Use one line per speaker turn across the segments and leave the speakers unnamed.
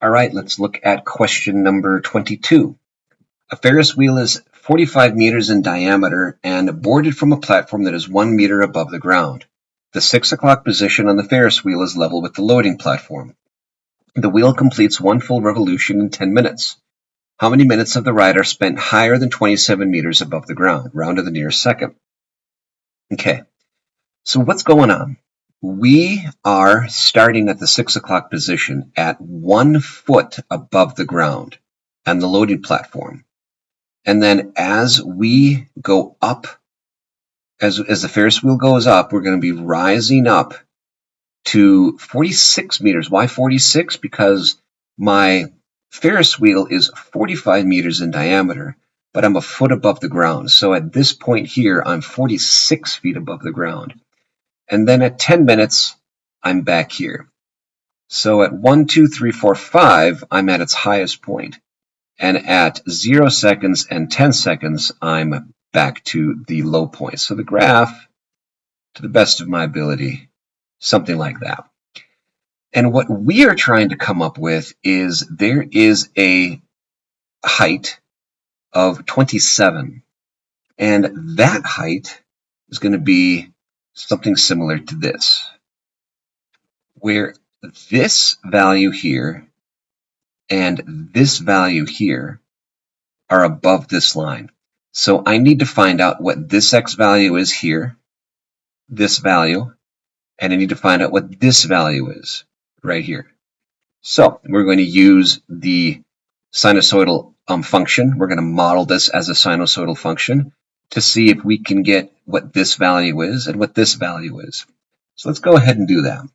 All right, let's look at question number 22. A Ferris wheel is 45 meters in diameter and boarded from a platform that is 1 meter above the ground. The 6 o'clock position on the Ferris wheel is level with the loading platform. The wheel completes one full revolution in 10 minutes. How many minutes of the ride are spent higher than 27 meters above the ground? Round to the nearest second. Okay, so what's going on? We are starting at the 6 o'clock position at 1 foot above the ground on the loading platform. And then as we go up, as the Ferris wheel goes up, we're going to be rising up to 46 meters. Why 46? Because my Ferris wheel is 45 meters in diameter, but I'm a foot above the ground. So at this point here, I'm 46 feet above the ground. And then at 10 minutes, I'm back here. So at 1, 2, 3, 4, 5, I'm at its highest point. And at 0 seconds and 10 seconds, I'm back to the low point. So the graph, to the best of my ability, something like that. And what we are trying to come up with is there is a height of 27. And that height is going to be something similar to this, where this value here and this value here are above this line. So I need to find out what this x value is here, this value, and I need to find out what this value is right here. So we're going to use the sinusoidal function. We're going to model this as a sinusoidal function to see if we can get what this value is and what this value is. So let's go ahead and do that.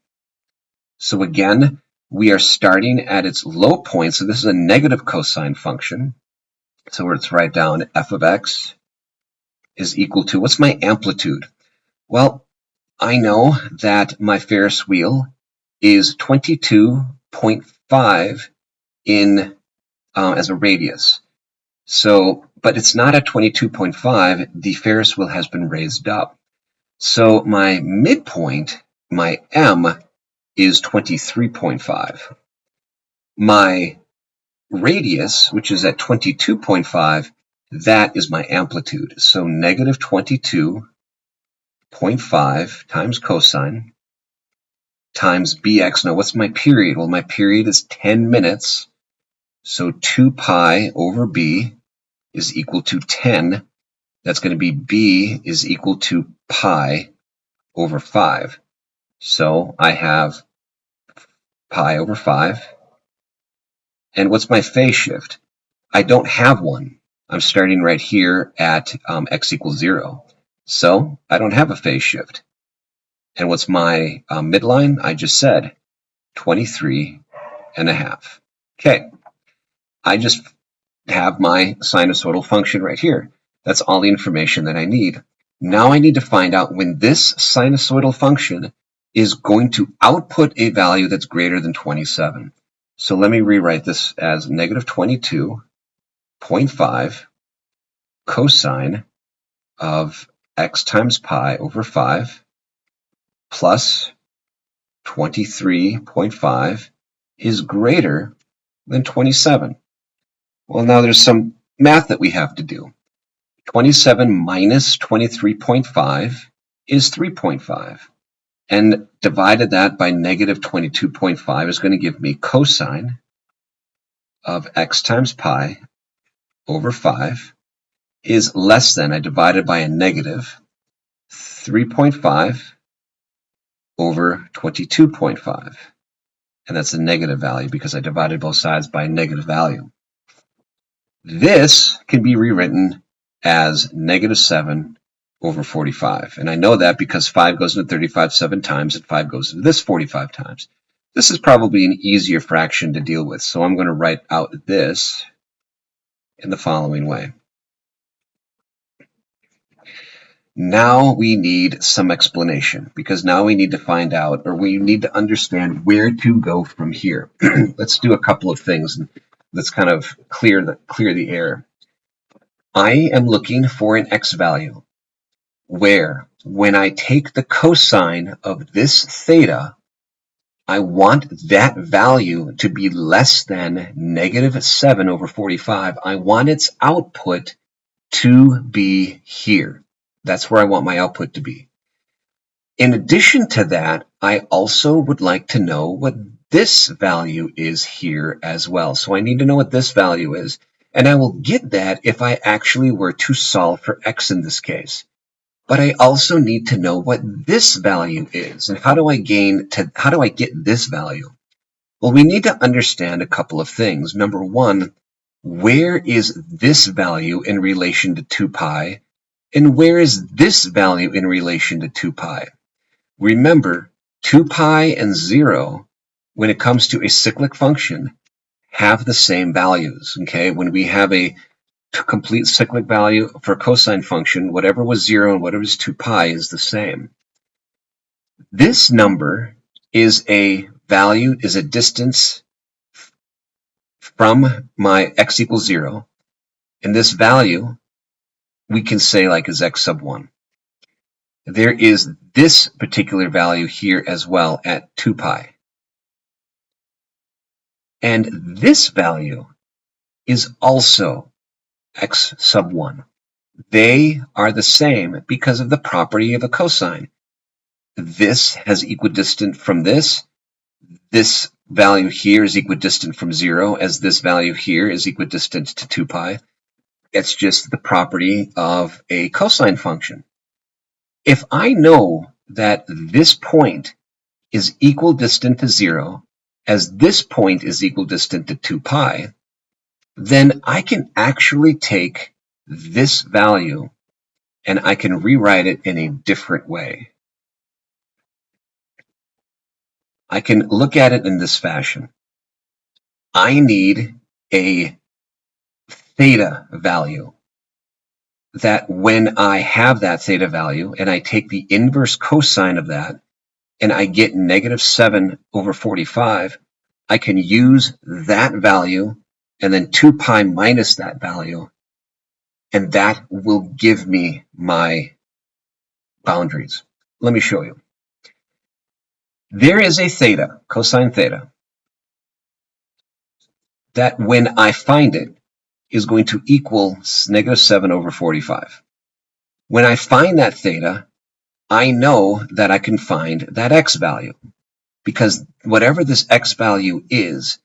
So again, we are starting at its low point. So this is a negative cosine function. So let's write down f of x is equal to, what's my amplitude? Well, I know that my Ferris wheel is 22.5 in as a radius. So, but it's not at 22.5. The Ferris wheel has been raised up. So my midpoint, my m, is 23.5. My radius, which is at 22.5, that is my amplitude. So negative 22.5 times cosine times bx. Now what's my period? Well, my period is 10 minutes. So 2 pi over b is equal to 10. That's going to be b is equal to pi over 5. So I have pi over 5. And what's my phase shift? I don't have one. I'm starting right here at x equals 0. So I don't have a phase shift. And what's my midline? I just said 23.5. Okay. I just have my sinusoidal function right here. That's all the information that I need. Now I need to find out when this sinusoidal function is going to output a value that's greater than 27. So let me rewrite this as negative 22.5 cosine of x times pi over 5 plus 23.5 is greater than 27. Well, now there's some math that we have to do. 27 minus 23.5 is 3.5. And divided that by negative 22.5 is going to give me cosine of x times pi over 5 is less than, I divided by a negative, 3.5 over 22.5. And that's a negative value because I divided both sides by a negative value. This can be rewritten as negative 7 over 45. And I know that because 5 goes into 35 7 times and 5 goes into this 45 times. This is probably an easier fraction to deal with. So I'm going to write out this in the following way. Now we need some explanation because now we need to find out, or we need to understand where to go from here. Let's do a couple of things. Let's kind of clear the air. I am looking for an x value where when I take the cosine of this theta, I want that value to be less than -7/45. I want its output to be here. That's where I want my output to be. In addition to that, I also would like to know what this value is here as well. So I need to know what this value is. And I will get that if I actually were to solve for x in this case. But I also need to know what this value is. And how do I get this value? Well, we need to understand a couple of things. Number one, where is this value in relation to 2 pi? And where is this value in relation to 2 pi? Remember, 2 pi and 0, when it comes to a cyclic function, have the same values. Okay, when we have a complete cyclic value for a cosine function, whatever was 0 and whatever is 2 pi is the same. This number is a distance from my x equals 0, and this value we can say like is x sub 1. There is this particular value here as well at 2 pi. And this value is also x sub 1. They are the same because of the property of a cosine. This has equidistant from this. This value here is equidistant from 0, as this value here is equidistant to 2 pi. It's just the property of a cosine function. If I know that this point is equidistant to 0, as this point is equidistant to 2 pi, then I can actually take this value and I can rewrite it in a different way. I can look at it in this fashion. I need a theta value that when I have that theta value and I take the inverse cosine of that and I get -7/45, I can use that value and then 2 pi minus that value, and that will give me my boundaries. Let me show you. There is a theta, cosine theta, that when I find it is going to equal -7/45. When I find that theta, I know that I can find that x value, because whatever this x value is,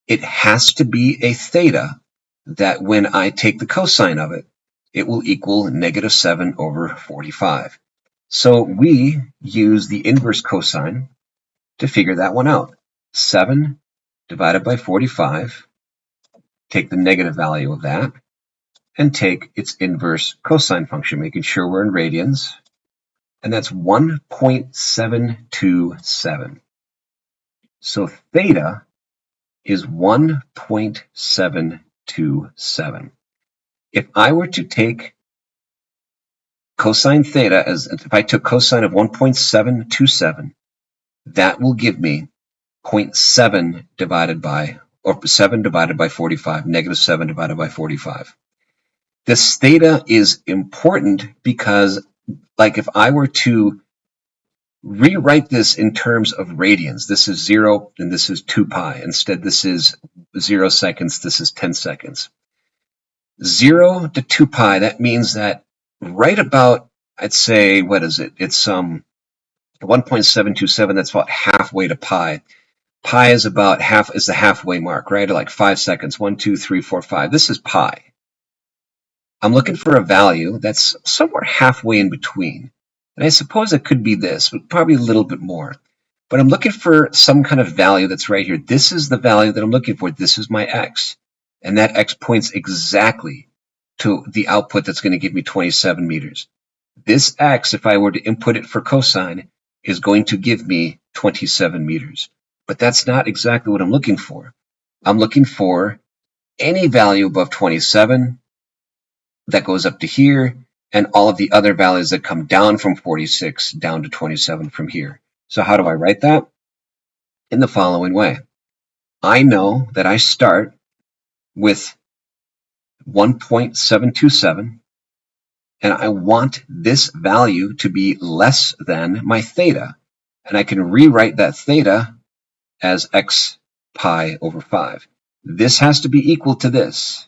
it has to be a theta that when I take the cosine of it, it will equal -7/45. So we use the inverse cosine to figure that one out. 7 divided by 45, take the negative value of that, and take its inverse cosine function, making sure we're in radians, and that's 1.727. So theta is 1.727. If I were to take cosine theta, if I took cosine of 1.727, that will give me 0.7 divided by, or 7 divided by 45, -7 divided by 45. This theta is important because, like, if I were to rewrite this in terms of radians, this is 0 and this is 2 pi. Instead, this is 0 seconds, this is 10 seconds. 0 to 2 pi, that means that right about, I'd say, what is it? It's 1.727, that's about halfway to pi. Pi is about is the halfway mark, right? Like 5 seconds, 1, 2, 3, 4, 5. This is pi. I'm looking for a value that's somewhere halfway in between. And I suppose it could be this, but probably a little bit more. But I'm looking for some kind of value that's right here. This is the value that I'm looking for. This is my x. And that x points exactly to the output that's going to give me 27 meters. This x, if I were to input it for cosine, is going to give me 27 meters. But that's not exactly what I'm looking for. I'm looking for any value above 27 that goes up to here, and all of the other values that come down from 46 down to 27 from here. So how do I write that? In the following way. I know that I start with 1.727, and I want this value to be less than my theta. And I can rewrite that theta as x pi over 5. This has to be equal to this.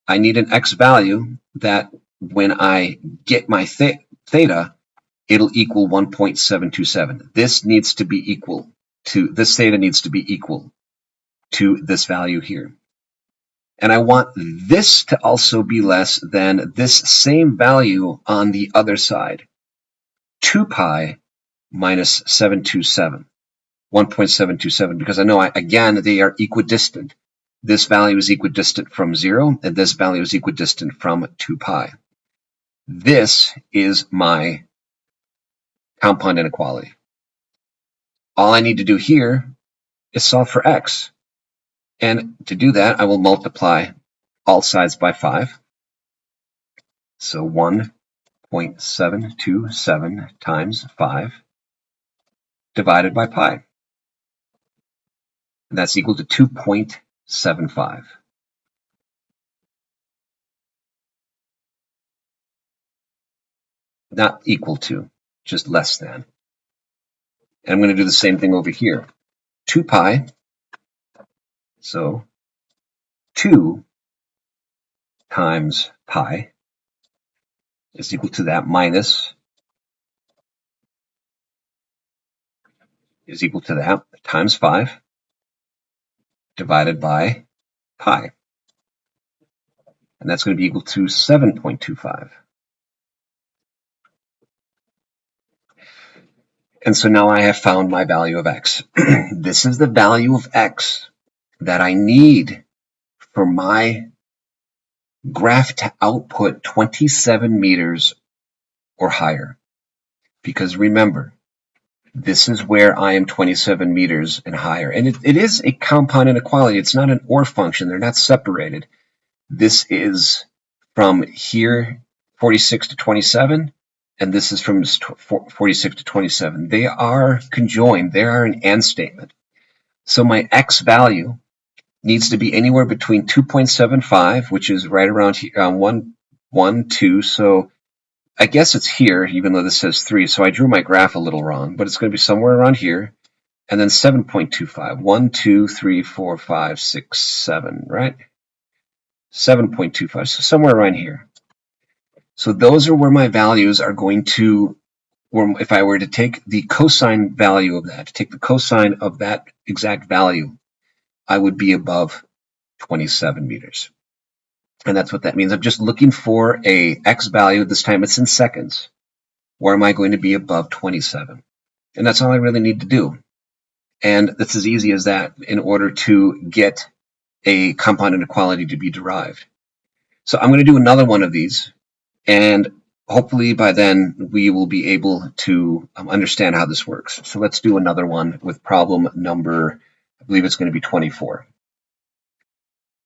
I need an x value that when I get my theta, it'll equal 1.727. This needs to be equal to, this theta needs to be equal to this value here. And I want this to also be less than this same value on the other side. 2 pi minus 727, 1.727, because I know, again, they are equidistant. This value is equidistant from 0, and this value is equidistant from 2 pi. This is my compound inequality. All I need to do here is solve for x. And to do that, I will multiply all sides by 5. So 1.727 times 5 divided by pi. And that's equal to 2.75. Not equal to, just less than. And I'm going to do the same thing over here. 2 pi, so 2 times pi is equal to that, minus is equal to that, times 5 divided by pi. And that's going to be equal to 7.25. And so now I have found my value of x. This is the value of x that I need for my graph to output 27 meters or higher. Because remember, this is where I am 27 meters and higher. And it is a compound inequality. It's not an OR function. They're not separated. This is from here, 46 to 27. And this is from 46 to 27. They are conjoined. They are an AND statement. So my x value needs to be anywhere between 2.75, which is right around here, 1, 2. So I guess it's here, even though this says 3. So I drew my graph a little wrong, but it's going to be somewhere around here. And then 7.25. 1, 2, 3, 4, 5, 6, 7, right? 7.25. So somewhere around here. So those are where my values are going to, or if I were to take the cosine value of that, take the cosine of that exact value, I would be above 27 meters. And that's what that means. I'm just looking for a x value. This time it's in seconds. Where am I going to be above 27? And that's all I really need to do. And it's as easy as that in order to get a compound inequality to be derived. So I'm going to do another one of these. And hopefully by then we will be able to understand how this works. So let's do another one with problem number, I believe it's going to be 24.